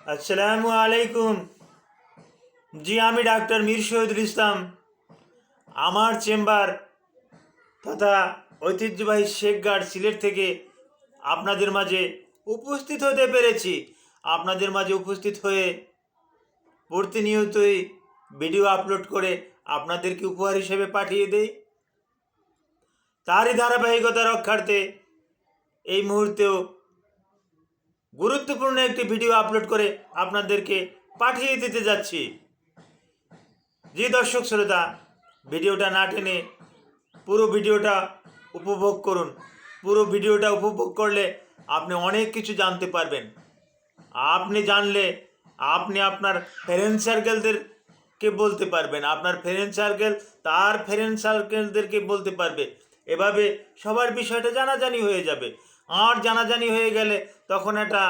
আসসালামু আলাইকুম। জি, আমি ডাক্তার মীর শহীদুল ইসলাম। আমার চেম্বার তথা ঐতিহ্যবাহী শেখগড় সিলেট থেকে আপনাদের মাঝে উপস্থিত হতে পেরেছি। আপনাদের মাঝে উপস্থিত হয়ে প্রতিনিয়তই ভিডিও আপলোড করে আপনাদেরকে উপহার হিসেবে পাঠিয়ে দেই। তারই ধারাবাহিকতা রক্ষার্থে এই মুহূর্তেও গুরুত্বপূর্ণ একটি ভিডিও আপলোড করে আপনাদেরকে পাঠিয়ে দিতে যাচ্ছি। জি দর্শক শ্রোতা, ভিডিওটা না টেনে পুরো ভিডিওটা উপভোগ করুন। পুরো ভিডিওটা উপভোগ করলে আপনি অনেক কিছু জানতে পারবেন। আপনি জানলে আপনি আপনার ফ্রেন্ড সার্কেলদেরকে বলতে পারবেন, আপনার ফ্রেন্ড সার্কেল তার ফ্রেন্ড সার্কেলদেরকে বলতে পারবে। এভাবে সবার বিষয়টা জানাজানি হয়ে যাবে। আর জানাজানি হয়ে গেলে তখন একটা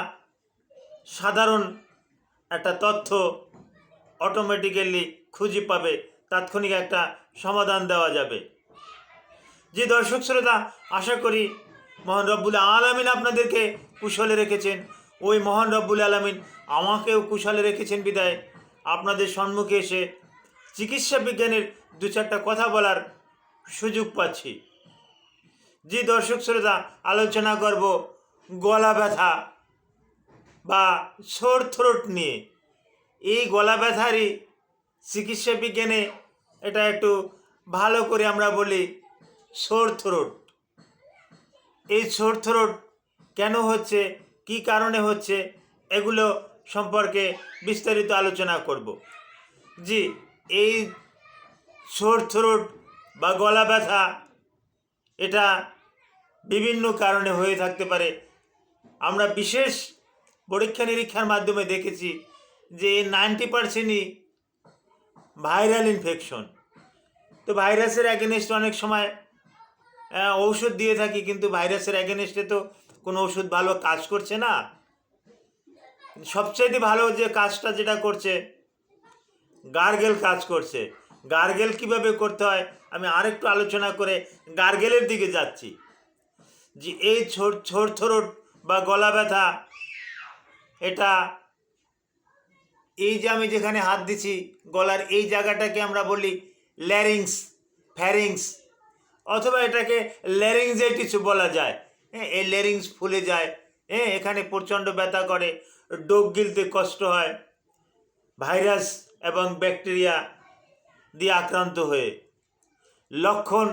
সাধারণ একটা তথ্য অটোমেটিক্যালি খুঁজে পাবে, তাৎক্ষণিক একটা সমাধান দেওয়া যাবে। যে দর্শক শ্রোতা, আশা করি মহান রব্বুল আলামিন আপনাদেরকে কুশলে রেখেছেন। ওই মহান রব্বুল আলামিন আমাকেও কুশলে রেখেছেন বিদায় আপনাদের সম্মুখে এসে চিকিৎসা বিজ্ঞানের দু চারটা কথা বলার সুযোগ পাচ্ছি। যে দর্শক শ্রোতা, আলোচনা করব গলা ব্যথা বা সোর থ্রোট নিয়ে। এই গলা ব্যথারই চিকিৎসা বিজ্ঞানে এটা একটু ভালো করে আমরা বলি সোর থ্রোট। এই সোর থ্রোট কেন হচ্ছে, কি কারণে হচ্ছে, এগুলো সম্পর্কে বিস্তারিত আলোচনা করব। জি, এই সোর থ্রোট বা গলা ব্যথা এটা বিভিন্ন কারণে হয়ে থাকতে পারে। আমরা বিশেষ পরীক্ষা নিরীক্ষার মাধ্যমে দেখেছি যে 90%ই ভাইরাল ইনফেকশন। তো ভাইরাসের অ্যাগেনিস্টে অনেক সময় ঔষধ দিয়ে থাকি, কিন্তু ভাইরাসের অ্যাগেনিস্টে তো কোনো ওষুধ ভালো কাজ করছে না। সবচাইতে ভালো যে কাজটা যেটা করছে, গার্গেল কাজ করছে। গার্গেল কিভাবে করতে হয় আমি আরেকটু আলোচনা করে গার্গেলের দিকে যাচ্ছি। যে এই ছোট থ্রোট বা গলা ব্যথা, এটা এই যে আমি যেখানে হাত দিচ্ছি গলার এই জায়গাটাকে আমরা বলি ল্যারিংস, ফ্যারিংস, অথবা এটাকে ল্যারিংজাইটিস বলা যায়। হ্যাঁ, এই ল্যারিংস ফুলে যায়। হ্যাঁ, এখানে প্রচণ্ড ব্যথা করে, ডোক গিলতে কষ্ট হয় ভাইরাস এবং ব্যাকটেরিয়া দিয়ে আক্রান্ত হয়ে। লক্ষণ,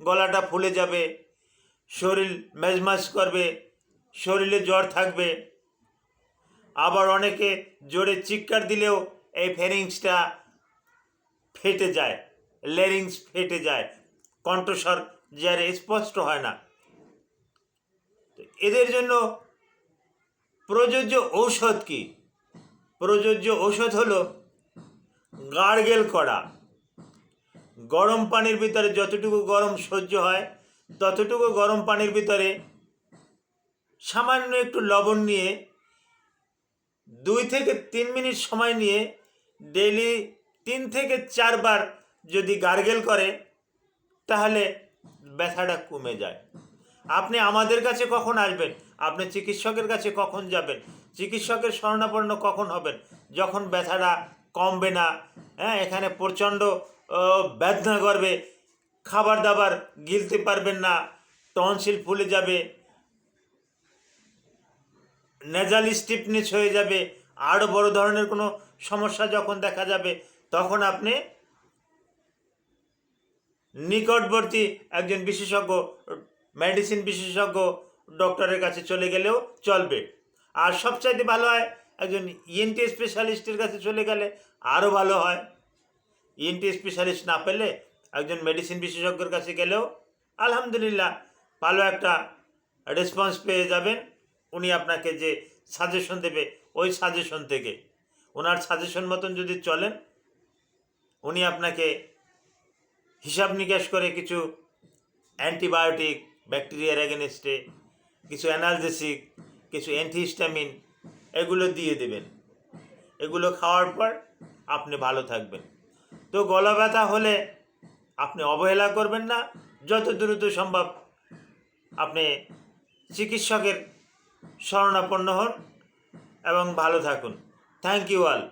গলাটা ফুলে যাবে, শরীর মেজমাজ করবে, শরীরে জ্বর থাকবে। আবার অনেকে জোরে চিৎকার দিলেও এই ফ্যারিংসটা ফেটে যায়, ল্যারিংস ফেটে যায়, কণ্ঠস্বর যারে স্পষ্ট হয় না। এদের জন্য প্রযোজ্য ঔষধ কি? প্রযোজ্য ঔষধ হলো গার্গেল করা। গরম পানির ভিতরে যতটুকু গরম সহ্য হয় ততটুকু গরম পানির ভিতরে সামান্য একটু লবণ নিয়ে 2 থেকে 3 মিনিট সময় নিয়ে ডেইলি 3 থেকে 4 বার যদি গার্গেল করে তাহলে ব্যথাটা কমে যায়। আপনি আমাদের কাছে কখন আসবেন? আপনি চিকিৎসকের কাছে কখন যাবেন? চিকিৎসকের শরণাপন্ন কখন হবেন? যখন ব্যথাটা কমবে না। হ্যাঁ, এখানে প্রচণ্ড বেদনা করবে, খাবার দাবার গিলতে পারবেন না, টনসিল ফুলে যাবে, নেজাল স্টিফনেস হয়ে যাবে, আরও বড় ধরনের কোনো সমস্যা যখন দেখা যাবে, তখন আপনি নিকটবর্তী একজন বিশেষজ্ঞ, মেডিসিন বিশেষজ্ঞ ডক্টরের কাছে চলে গেলেও চলবে। আর সবচাইতে ভালো হয় একজন ইএনটি স্পেশালিস্টের কাছে চলে গেলে আরও ভালো হয়। ইএনটি স্পেশালিস্ট না পেলে একজন মেডিসিন বিশেষজ্ঞের কাছে গেলেও আলহামদুলিল্লাহ ভালো একটা রেসপন্স পেয়ে যাবেন। উনি আপনাকে যে সাজেশন দেবে ওই সাজেশন থেকে, ওনার সাজেশন মতন যদি চলেন, উনি আপনাকে হিসাব নিকাশ করে কিছু অ্যান্টিবায়োটিক ব্যাকটেরিয়ার এগেনস্টে, কিছু অ্যানালজেসিক, কিছু অ্যান্টিহিস্টামিন এগুলো দিয়ে দেবেন। এগুলো খাওয়ার পর আপনি ভালো থাকবেন। তো গলা ব্যথা হলে আপনি অবহেলা করবেন না, যত দ্রুত সম্ভব আপনি চিকিৎসকের শরণাপন্ন হন এবং ভালো থাকুন। Thank you all.